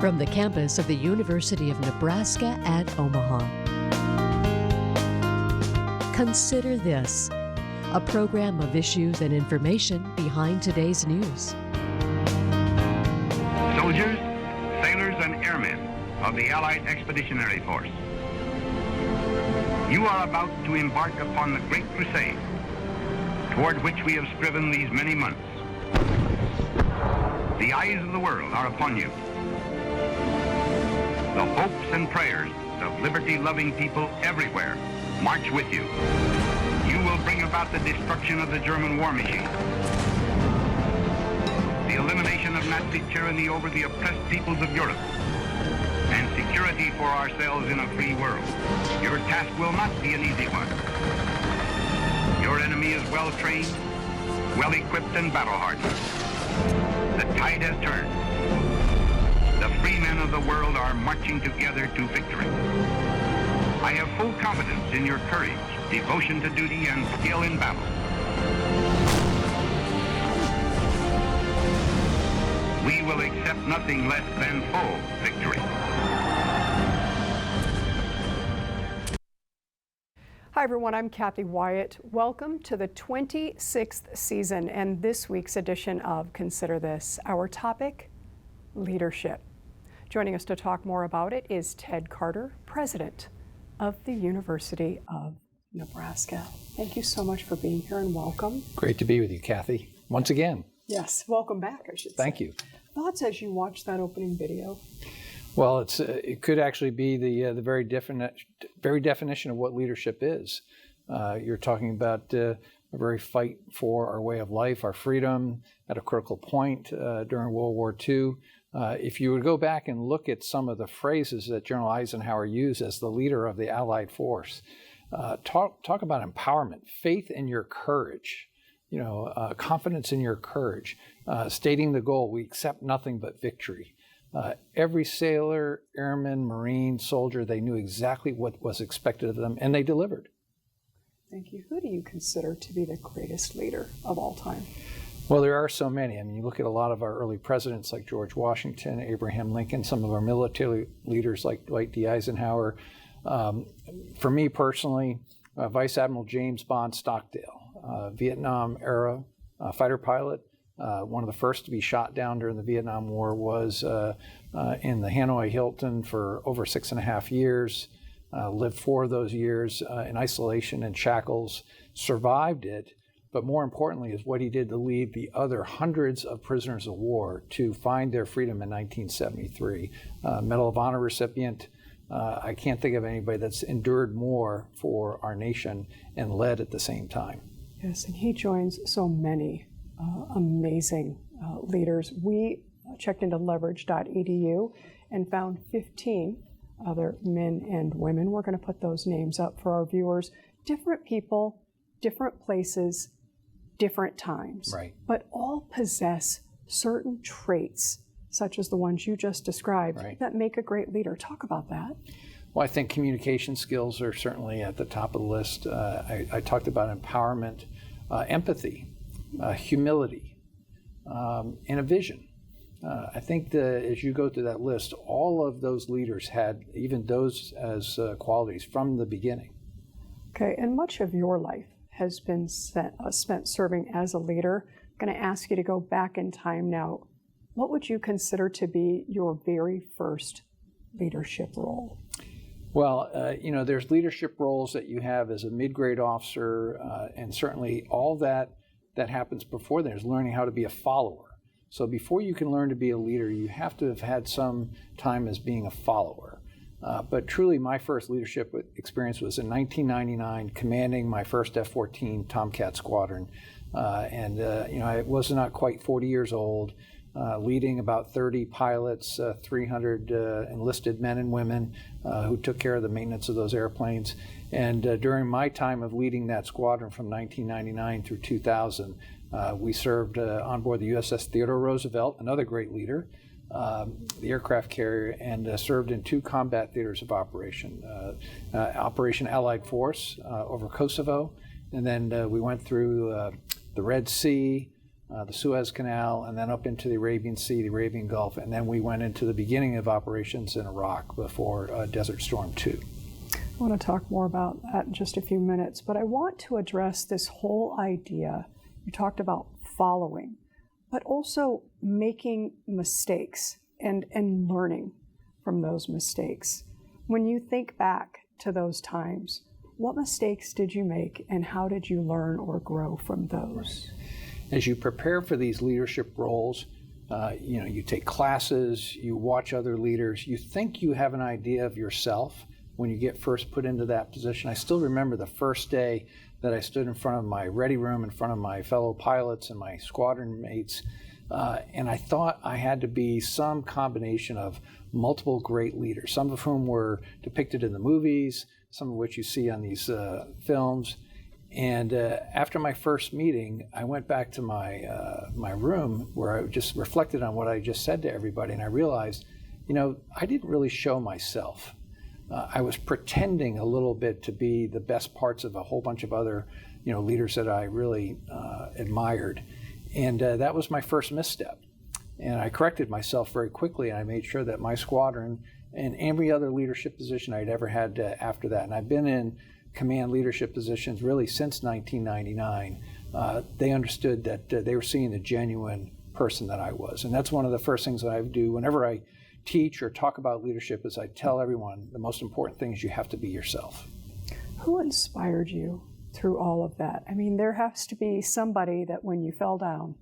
from the campus of the University of Nebraska at Omaha. Consider This, a program of issues and information behind today's news. Soldiers, sailors, and airmen of the Allied Expeditionary Force, you are about to embark upon the great crusade toward which we have striven these many months. The eyes of the world are upon you. The hopes and prayers of liberty-loving people everywhere march with you. You will bring about the destruction of the German war machine, the elimination of Nazi tyranny over the oppressed peoples of Europe, and security for ourselves in a free world. Your task will not be an easy one. Your enemy is well-trained, well-equipped, and battle-hardened. The tide has turned. The free men of the world are marching together to victory. I have full confidence in your courage, devotion to duty, and skill in battle. We will accept nothing less than full victory. Hi everyone, I'm Kathy Wyatt. Welcome to the 26th season and this week's edition of Consider This. Our topic, leadership. Joining us to talk more about it is Ted Carter, president of the University of Nebraska. Thank you so much for being here and welcome. Great to be with you, Kathy, once again. Yes, welcome back, I should say. Thank you. Thoughts as you watch that opening video? Well, it could actually be the very definition of what leadership is. You're talking about a very fight for our way of life, our freedom at a critical point during World War II. If you would go back and look at some of the phrases that General Eisenhower used as the leader of the Allied force, talk about empowerment, faith in your courage, confidence in your courage, stating the goal, we accept nothing but victory. Every sailor, airman, Marine, soldier, they knew exactly what was expected of them, and they delivered. Thank you. Who do you consider to be the greatest leader of all time? Well, there are so many. I mean, you look at a lot of our early presidents like George Washington, Abraham Lincoln, some of our military leaders like Dwight D. Eisenhower. For me personally, Vice Admiral James Bond Stockdale, Vietnam era fighter pilot. One of the first to be shot down during the Vietnam War was in the Hanoi Hilton for over 6.5 years, lived 4 of those years in isolation and shackles, survived it, but more importantly is what he did to lead the other hundreds of prisoners of war to find their freedom in 1973. Medal of Honor recipient. I can't think of anybody that's endured more for our nation and led at the same time. Yes, and he joins so many amazing leaders. We checked into leverage.edu and found 15 other men and women. We're going to put those names up for our viewers. Different people, different places, different times, right, but all possess certain traits, such as the ones you just described, right, that make a great leader. Talk about that. Well, I think communication skills are certainly at the top of the list. I talked about empowerment, empathy, humility, and a vision. I think as you go through that list, all of those leaders had even those as qualities from the beginning. Okay, and much of your life has been spent serving as a leader. I'm going to ask you to go back in time now. What would you consider to be your very first leadership role? Well, there's leadership roles that you have as a mid-grade officer, and certainly all that happens before then is learning how to be a follower. So before you can learn to be a leader, you have to have had some time as being a follower. But truly, my first leadership experience was in 1999, commanding my first F-14 Tomcat Squadron. I was not quite 40 years old, leading about 30 pilots, 300 enlisted men and women who took care of the maintenance of those airplanes. And during my time of leading that squadron from 1999 through 2000, we served on board the USS Theodore Roosevelt, another great leader, the aircraft carrier, and served in 2 combat theaters of operation. Operation Allied Force over Kosovo, and then we went through the Red Sea, the Suez Canal, and then up into the Arabian Sea, the Arabian Gulf, and then we went into the beginning of operations in Iraq before Desert Storm 2. I want to talk more about that in just a few minutes, but I want to address this whole idea. You talked about following, but also making mistakes and learning from those mistakes. When you think back to those times, what mistakes did you make and how did you learn or grow from those? As you prepare for these leadership roles, you take classes, you watch other leaders, you think you have an idea of yourself when you get first put into that position. I still remember the first day that I stood in front of my ready room, in front of my fellow pilots and my squadron mates, and I thought I had to be some combination of multiple great leaders, some of whom were depicted in the movies, some of which you see on these films. And after my first meeting, I went back to my room where I just reflected on what I just said to everybody, and I realized, I didn't really show myself. I was pretending a little bit to be the best parts of a whole bunch of other, leaders that I really admired, and that was my first misstep. And I corrected myself very quickly, and I made sure that my squadron and every other leadership position I'd ever had after that, and I've been in command leadership positions really since 1999, they understood that they were seeing the genuine person that I was. And that's one of the first things that I do whenever I teach or talk about leadership is I tell everyone the most important thing is you have to be yourself. Who inspired you through all of that? I mean, there has to be somebody that when you fell down,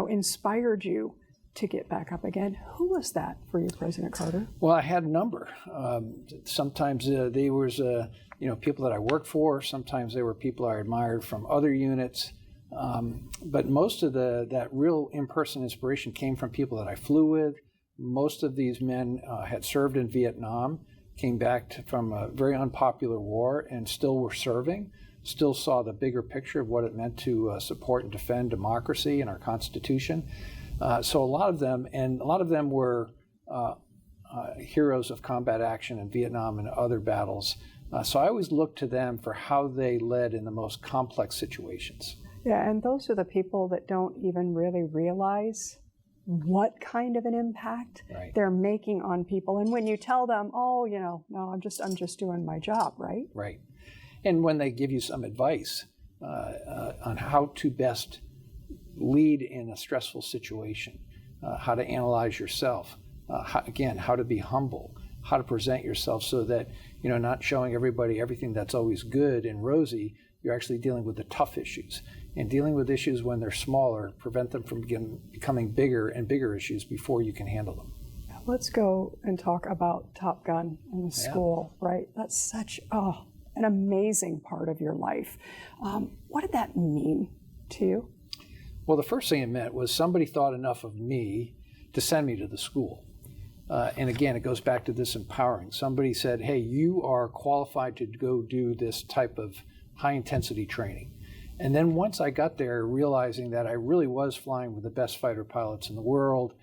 inspired you to get back up again. Who was that for you, President Carter? Well, I had a number. Sometimes they was people that I worked for. Sometimes they were people I admired from other units. But most of that real in-person inspiration came from people that I flew with. Most of these men had served in Vietnam, came back from a very unpopular war, and still were serving, still saw the bigger picture of what it meant to support and defend democracy and our Constitution. So a lot of them were heroes of combat action in Vietnam and other battles. So I always look to them for how they led in the most complex situations. Yeah, and those are the people that don't even really realize what kind of an impact they're making on people. And when you tell them, no, I'm just doing my job, right? Right. And when they give you some advice on how to best lead in a stressful situation, how to analyze yourself, how to be humble, how to present yourself so that, not showing everybody everything that's always good and rosy, you're actually dealing with the tough issues. And dealing with issues when they're smaller, prevent them from becoming bigger and bigger issues before you can handle them. Let's go and talk about Top Gun in the school, right? That's such an amazing part of your life. What did that mean to you? Well, the first thing it meant was somebody thought enough of me to send me to the school. And again, it goes back to this empowering. Somebody said, hey, you are qualified to go do this type of high-intensity training. And then once I got there, realizing that I really was flying with the best fighter pilots in the world,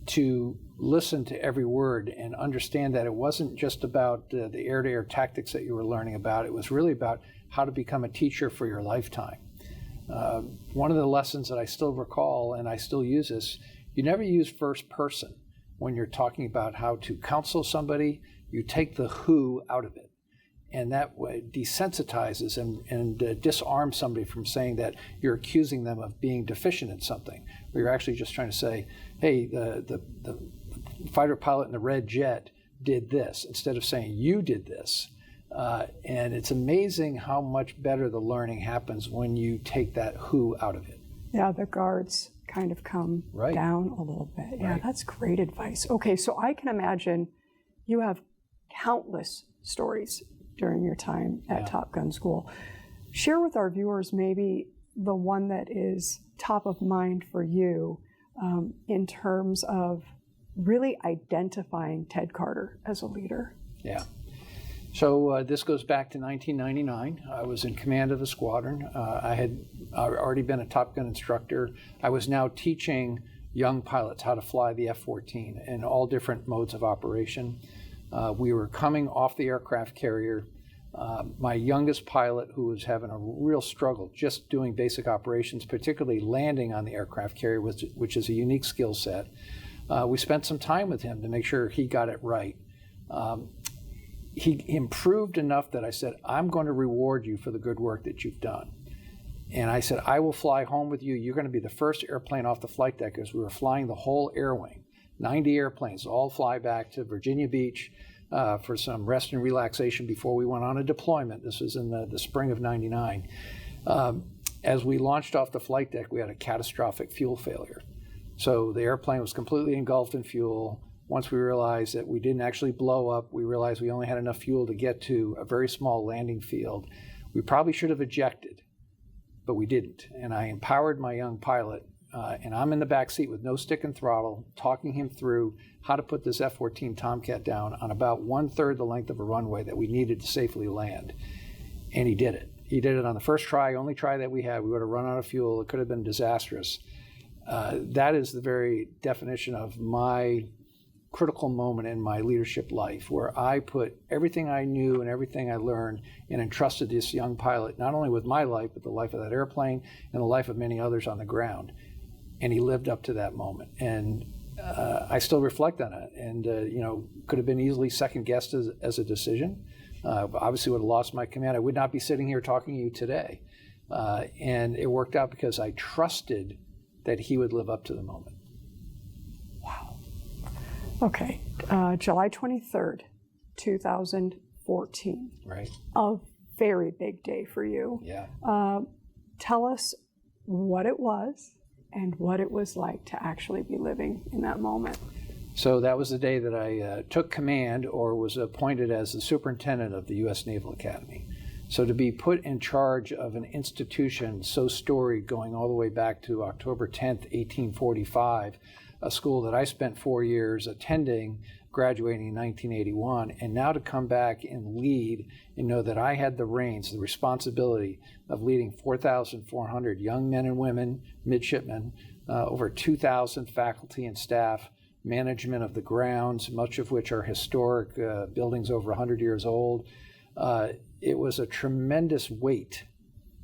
to listen to every word and understand that it wasn't just about the air-to-air tactics that you were learning about. It was really about how to become a teacher for your lifetime. One of the lessons that I still recall, and I still use this, you never use first person when you're talking about how to counsel somebody. You take the who out of it. And that way desensitizes and disarms somebody from saying that you're accusing them of being deficient in something. Or you're actually just trying to say, hey, the fighter pilot in the red jet did this, instead of saying you did this. And it's amazing how much better the learning happens when you take that who out of it. Yeah, the guards kind of come down a little bit. Yeah, that's great advice. Okay, so I can imagine you have countless stories during your time at Top Gun School. Share with our viewers maybe the one that is top of mind for you in terms of really identifying Ted Carter as a leader. Yeah. So this goes back to 1999. I was in command of a squadron. I had already been a Top Gun instructor. I was now teaching young pilots how to fly the F-14 in all different modes of operation. We were coming off the aircraft carrier. My youngest pilot, who was having a real struggle just doing basic operations, particularly landing on the aircraft carrier, which is a unique skill set, we spent some time with him to make sure he got it right. He improved enough that I said, I'm going to reward you for the good work that you've done. And I said, I will fly home with you. You're going to be the first airplane off the flight deck, as we were flying the whole air wing. 90 airplanes, all fly back to Virginia Beach for some rest and relaxation before we went on a deployment. This was in the spring of '99. As we launched off the flight deck, we had a catastrophic fuel failure. So the airplane was completely engulfed in fuel. Once we realized that we didn't actually blow up, we realized we only had enough fuel to get to a very small landing field. We probably should have ejected, but we didn't. And I empowered my young pilot, and I'm in the back seat with no stick and throttle, talking him through how to put this F-14 Tomcat down on about 1/3 the length of a runway that we needed to safely land. And he did it. He did it on the first try, only try that we had. We would have run out of fuel. It could have been disastrous. That is the very definition of my critical moment in my leadership life, where I put everything I knew and everything I learned and entrusted this young pilot, not only with my life, but the life of that airplane and the life of many others on the ground. And he lived up to that moment. And I still reflect on it. And, could have been easily second guessed as a decision. Obviously would have lost my command. I would not be sitting here talking to you today. And it worked out because I trusted that he would live up to the moment. Wow. Okay. July 23rd, 2014. Right. A very big day for you. Yeah. Tell us what it was and what it was like to actually be living in that moment. So that was the day that I took command, or was appointed as the superintendent of the U.S. Naval Academy. So to be put in charge of an institution so storied, going all the way back to October 10th, 1845, a school that I spent 4 years attending, graduating in 1981, and now to come back and lead and know that I had the reins, the responsibility of leading 4,400 young men and women, midshipmen, over 2,000 faculty and staff, management of the grounds, much of which are historic buildings over 100 years old. It was a tremendous weight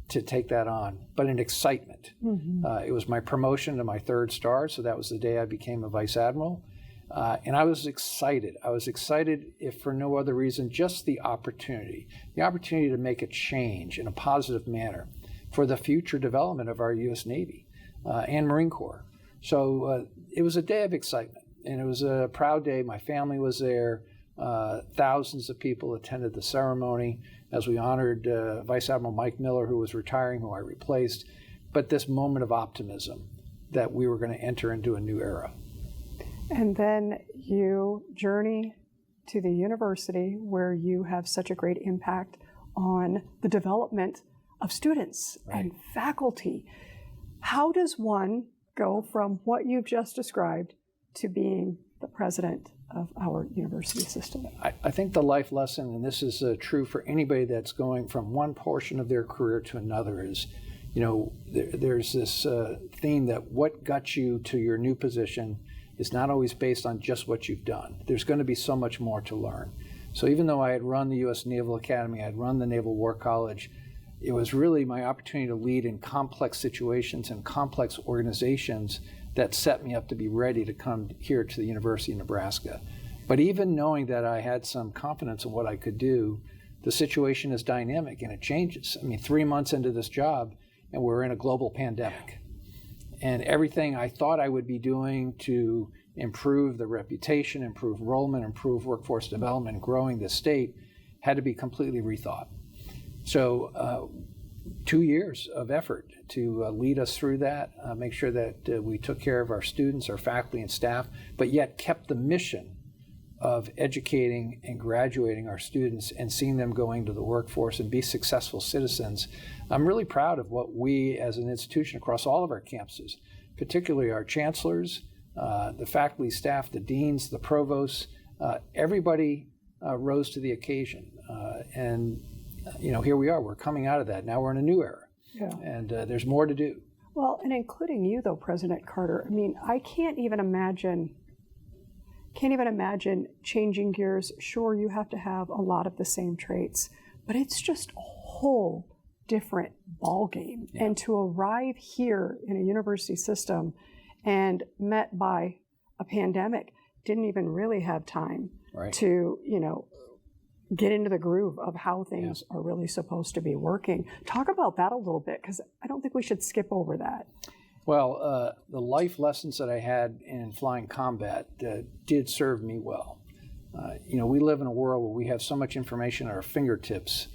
to take that on, but an excitement. Mm-hmm. It was my promotion to my 3rd star, so that was the day I became a vice admiral. And I was excited. I was excited, if for no other reason, just the opportunity to make a change in a positive manner for the future development of our U.S. Navy and Marine Corps. So it was a day of excitement, and it was a proud day. My family was there. Thousands of people attended the ceremony as we honored Vice Admiral Mike Miller, who was retiring, who I replaced. But this moment of optimism that we were going to enter into a new era. And then you journey to the university where you have such a great impact on the development of students and faculty. How does one go from what you've just described to being the president of our university system? I think the life lesson, and this is true for anybody that's going from one portion of their career to another, is, there's this theme that what got you to your new position is not always based on just what you've done. There's going to be so much more to learn. So even though I had run the U.S. Naval Academy, I had run the Naval War College, it was really my opportunity to lead in complex situations and complex organizations that set me up to be ready to come here to the University of Nebraska. But even knowing that I had some confidence in what I could do, the situation is dynamic and it changes. 3 months into this job and we're in a global pandemic. And everything I thought I would be doing to improve the reputation, improve enrollment, improve workforce development, and growing the state had to be completely rethought. So 2 years of effort to lead us through that, make sure that we took care of our students, our faculty and staff, but yet kept the mission of educating and graduating our students and seeing them go into the workforce and be successful citizens. I'm really proud of what we as an institution across all of our campuses, particularly our chancellors, the faculty, staff, the deans, the provosts, everybody rose to the occasion. And here we are, we're coming out of that. Now we're in a new era. Yeah. And there's more to do. Well, and including you though, President Carter, I can't even imagine changing gears. Sure, you have to have a lot of the same traits, but it's just a whole different ballgame. Yeah. And to arrive here in a university system and met by a pandemic, didn't even really have time Right. to, get into the groove of how things are really supposed to be working. Talk about that a little bit, because I don't think we should skip over that. Well, the life lessons that I had in flying combat did serve me well. We live in a world where we have so much information at our fingertips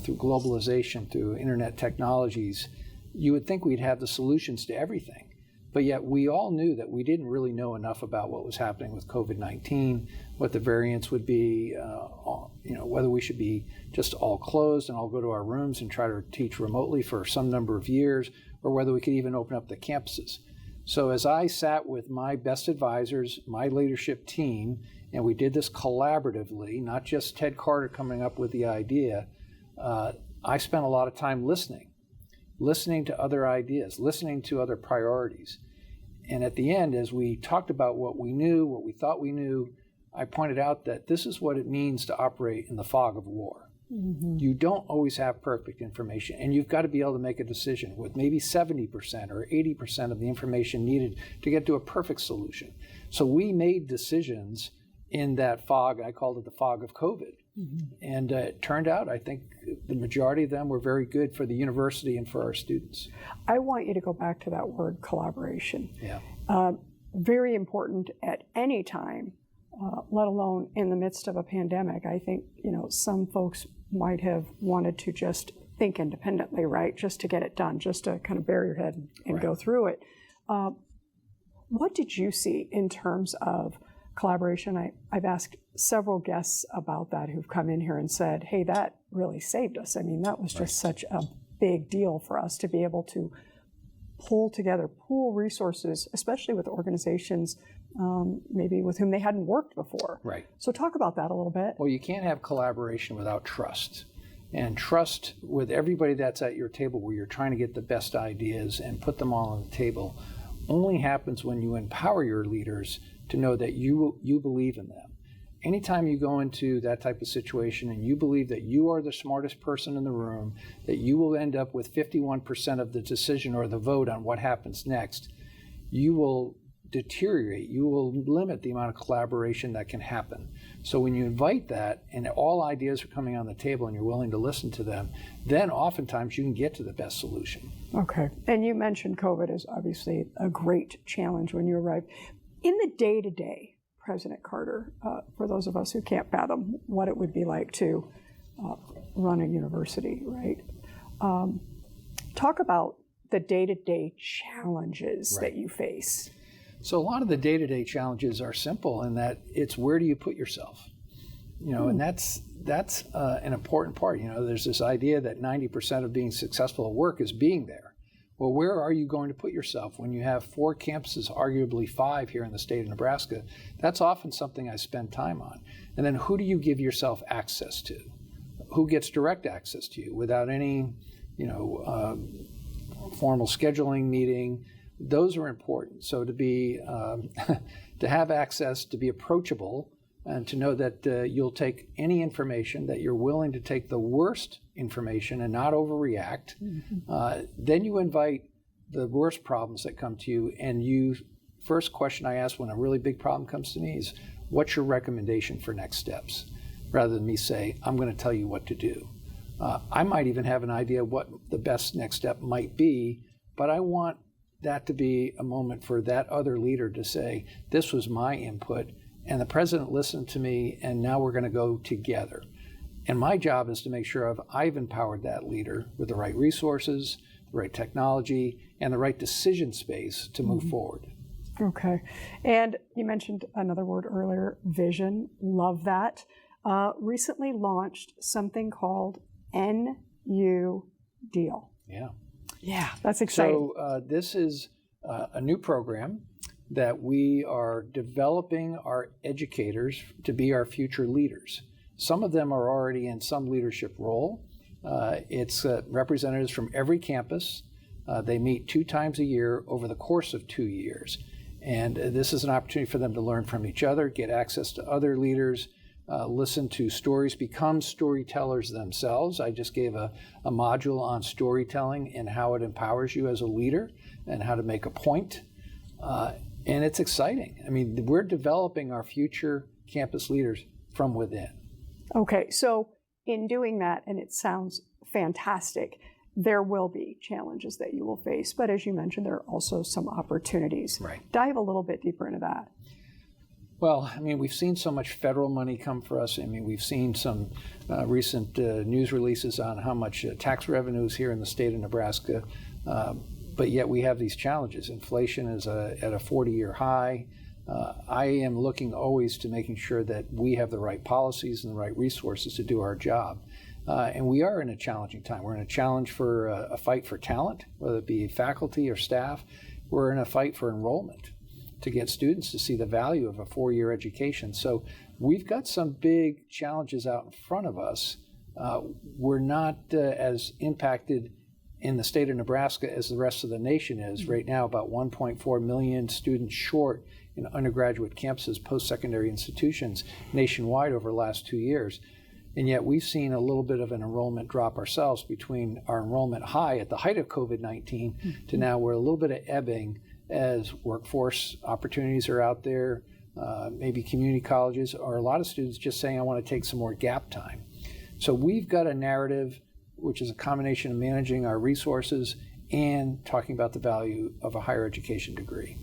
through globalization, through internet technologies. You would think we'd have the solutions to everything. But yet we all knew that we didn't really know enough about what was happening with COVID-19, what the variants would be, whether we should be just all closed and all go to our rooms and try to teach remotely for some number of years, or whether we could even open up the campuses. So as I sat with my best advisors, my leadership team, and we did this collaboratively, not just Ted Carter coming up with the idea, I spent a lot of time listening to other ideas, listening to other priorities. And at the end, as we talked about what we knew, what we thought we knew, I pointed out that this is what it means to operate in the fog of war. Mm-hmm. You don't always have perfect information, and you've got to be able to make a decision with maybe 70% or 80% of the information needed to get to a perfect solution. So we made decisions in that fog. I called it the fog of COVID. Mm-hmm. And it turned out, I think the majority of them were very good for the university and for our students. I want you to go back to that word collaboration. Yeah. Very important at any time, let alone in the midst of a pandemic. I think, some folks might have wanted to just think independently, right? Just to get it done, just to kind of bury your head and go through it. What did you see in terms of collaboration? I've asked several guests about that who've come in here and said, hey, that really saved us. I mean, that was just such a big deal for us to be able to pool resources, especially with organizations maybe with whom they hadn't worked before. Right. So talk about that a little bit. Well, you can't have collaboration without trust. And trust with everybody that's at your table where you're trying to get the best ideas and put them all on the table only happens when you empower your leaders to know that you believe in them. Anytime you go into that type of situation and you believe that you are the smartest person in the room, that you will end up with 51% of the decision or the vote on what happens next, you will deteriorate. You will limit the amount of collaboration that can happen. So when you invite that and all ideas are coming on the table and you're willing to listen to them, then oftentimes you can get to the best solution. Okay. And you mentioned COVID is obviously a great challenge when you arrived. In the day-to-day, President Carter, for those of us who can't fathom what it would be like to run a university, right? Talk about the day-to-day challenges that you face. So a lot of the day-to-day challenges are simple in that it's where do you put yourself? And that's an important part. There's this idea that 90% of being successful at work is being there. Well, where are you going to put yourself when you have 4 campuses, arguably 5 here in the state of Nebraska? That's often something I spend time on. And then who do you give yourself access to? Who gets direct access to you without any, formal scheduling meeting? Those are important. So to be, to have access, to be approachable, and to know that you'll take any information, that you're willing to take the worst information and not overreact. Mm-hmm. Then you invite the worst problems that come to you, and first question I ask when a really big problem comes to me is, what's your recommendation for next steps? Rather than me say, I'm going to tell you what to do. I might even have an idea what the best next step might be, but I want that to be a moment for that other leader to say, this was my input, and the president listened to me, and now we're going to go together. And my job is to make sure I've empowered that leader with the right resources, the right technology, and the right decision space to move forward. Okay. And you mentioned another word earlier, vision. Love that. Recently launched something called NU Deal. Yeah. Yeah, that's exciting. So this is a new program that we are developing our educators to be our future leaders. Some of them are already in some leadership role. It's representatives from every campus. They meet 2 times a year over the course of 2 years. And this is an opportunity for them to learn from each other, get access to other leaders, listen to stories, become storytellers themselves. I just gave a module on storytelling and how it empowers you as a leader and how to make a point. And it's exciting. I mean, we're developing our future campus leaders from within. Okay, so in doing that, and it sounds fantastic, there will be challenges that you will face, but as you mentioned, there are also some opportunities. Right. Dive a little bit deeper into that. Well, I mean, we've seen so much federal money come for us. I mean, we've seen some recent news releases on how much tax revenue is here in the state of Nebraska, but yet we have these challenges. Inflation is at a 40-year high. I am looking always to making sure that we have the right policies and the right resources to do our job. And we are in a challenging time. We're in a challenge for a fight for talent, whether it be faculty or staff. We're in a fight for enrollment to get students to see the value of a 4-year education. So we've got some big challenges out in front of us. We're not as impacted in the state of Nebraska as the rest of the nation is. Right now, about 1.4 million students short in undergraduate campuses, post-secondary institutions nationwide over the last 2 years. And yet we've seen a little bit of an enrollment drop ourselves between our enrollment high at the height of COVID-19 to now we're a little bit of ebbing as workforce opportunities are out there, maybe community colleges, or a lot of students just saying, I want to take some more gap time. So we've got a narrative which is a combination of managing our resources and talking about the value of a higher education degree.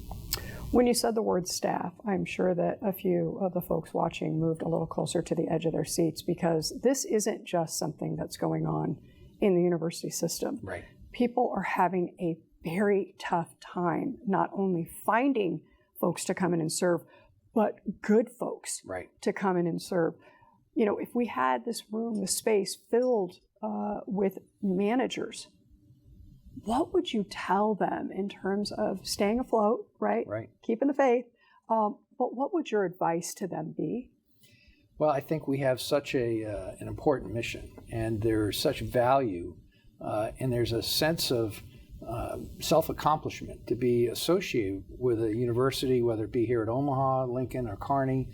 When you said the word staff, I'm sure that a few of the folks watching moved a little closer to the edge of their seats, because this isn't just something that's going on in the university system. Right. People are having a very tough time not only finding folks to come in and serve, but good folks to come in and serve. You know, if we had this room, this space filled with managers, what would you tell them in terms of staying afloat, right? Keeping the faith. But what would your advice to them be? Well, I think we have such an important mission, and there's such value, and there's a sense of self-accomplishment to be associated with a university, whether it be here at Omaha, Lincoln, or Kearney,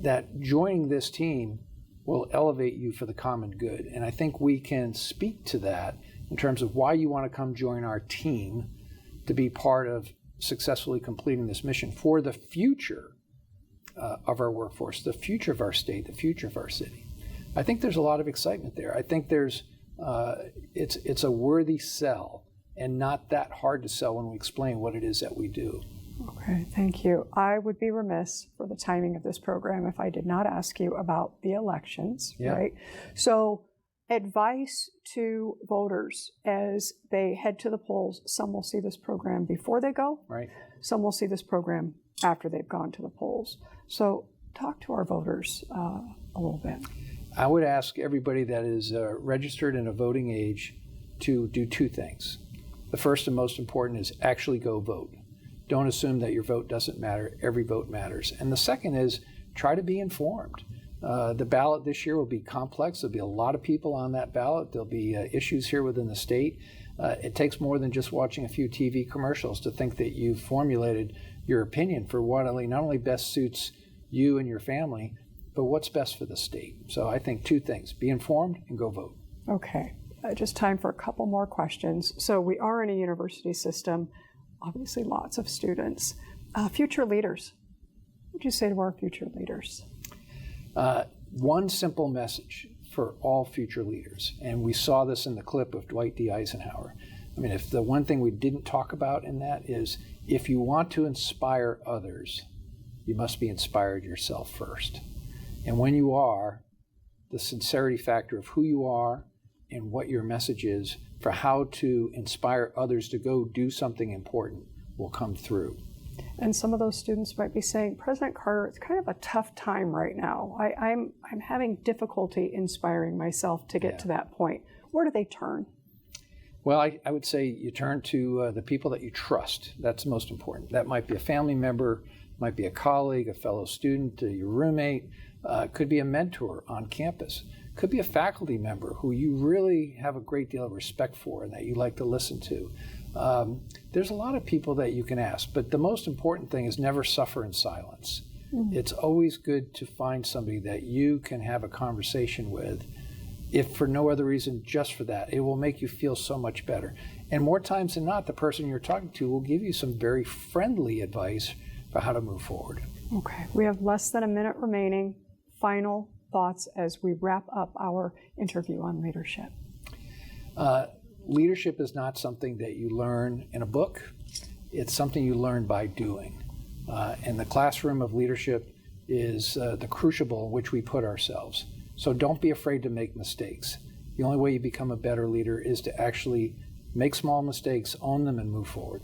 that joining this team will elevate you for the common good. And I think we can speak to that in terms of why you want to come join our team to be part of successfully completing this mission for the future of our workforce, the future of our state, the future of our city. I think there's a lot of excitement there. I think there's it's a worthy sell and not that hard to sell when we explain what it is that we do. Okay, thank you. I would be remiss for the timing of this program if I did not ask you about the elections, right? So advice to voters as they head to the polls. Some will see this program before they go. Some will see this program after they've gone to the polls. So talk to our voters a little bit. I would ask everybody that is registered in a voting age to do two things. The first and most important is actually go vote. Don't assume that your vote doesn't matter. Every vote matters. And the second is try to be informed. The ballot this year will be complex. There'll be a lot of people on that ballot. There'll be issues here within the state. It takes more than just watching a few TV commercials to think that you've formulated your opinion for what not only best suits you and your family, but what's best for the state. So I think two things: be informed and go vote. Okay, just time for a couple more questions. So we are in a university system, obviously lots of students. Future leaders, what would you say to our future leaders? One simple message for all future leaders, and we saw this in the clip of Dwight D. Eisenhower. I mean, if the one thing we didn't talk about in that is, if you want to inspire others, you must be inspired yourself first. And when you are, the sincerity factor of who you are and what your message is for how to inspire others to go do something important will come through. And some of those students might be saying, President Carter, it's kind of a tough time right now. I'm having difficulty inspiring myself to get to that point. Where do they turn? Well, I would say you turn to the people that you trust. That's most important. That might be a family member, might be a colleague, a fellow student, your roommate, could be a mentor on campus, could be a faculty member who you really have a great deal of respect for and that you like to listen to. There's a lot of people that you can ask, but the most important thing is never suffer in silence. It's always good to find somebody that you can have a conversation with, if for no other reason, just for that. It will make you feel so much better. And more times than not, the person you're talking to will give you some very friendly advice for how to move forward. Okay, we have less than a minute remaining. Final thoughts as we wrap up our interview on leadership. Leadership is not something that you learn in a book. It's something you learn by doing. And the classroom of leadership is the crucible in which we put ourselves. So don't be afraid to make mistakes. The only way you become a better leader is to actually make small mistakes, own them, and move forward.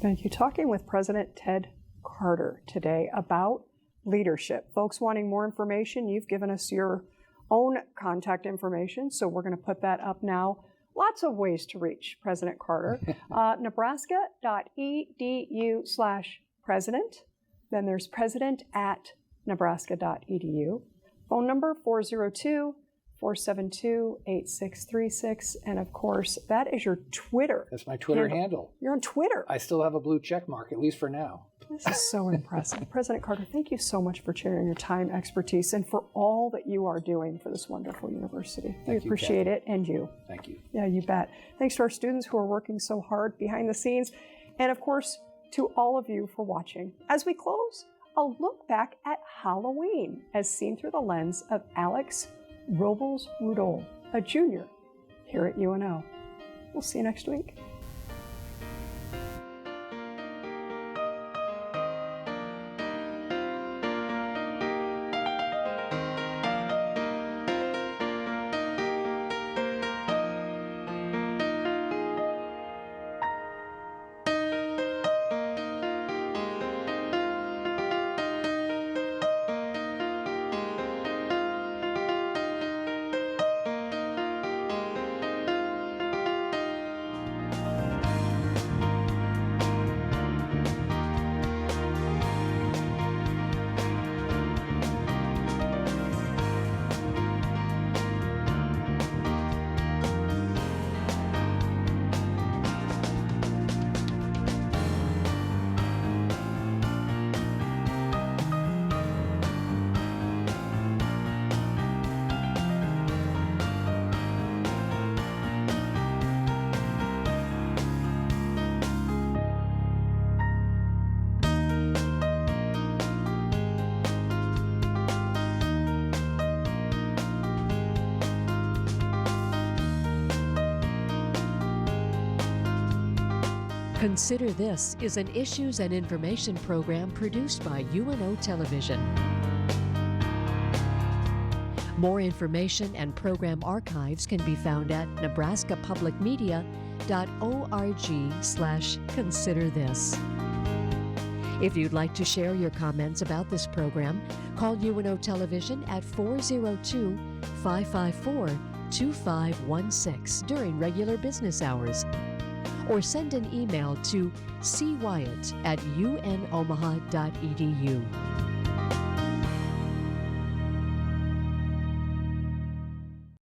Thank you. Talking with President Ted Carter today about leadership. Folks wanting more information, you've given us your own contact information, so we're going to put that up now. Lots of ways to reach President Carter. Nebraska.edu/president. Then there's president@nebraska.edu. Phone number 402-472-8636. And of course, that is your Twitter. That's my Twitter handle. You're on Twitter. I still have a blue check mark, at least for now. This is so impressive. President Carter, thank you so much for sharing your time, expertise, and for all that you are doing for this wonderful university. We appreciate it, and you. Thank you. Yeah, you bet. Thanks to our students who are working so hard behind the scenes, and of course, to all of you for watching. As we close, a look back at Halloween as seen through the lens of Alex Robles-Rudol, a junior here at UNO. We'll see you next week. Consider This is an issues and information program produced by UNO Television. More information and program archives can be found at nebraskapublicmedia.org/considerthis. If you'd like to share your comments about this program, call UNO Television at 402-554-2516 during regular business hours, or send an email to cwyatt@unomaha.edu.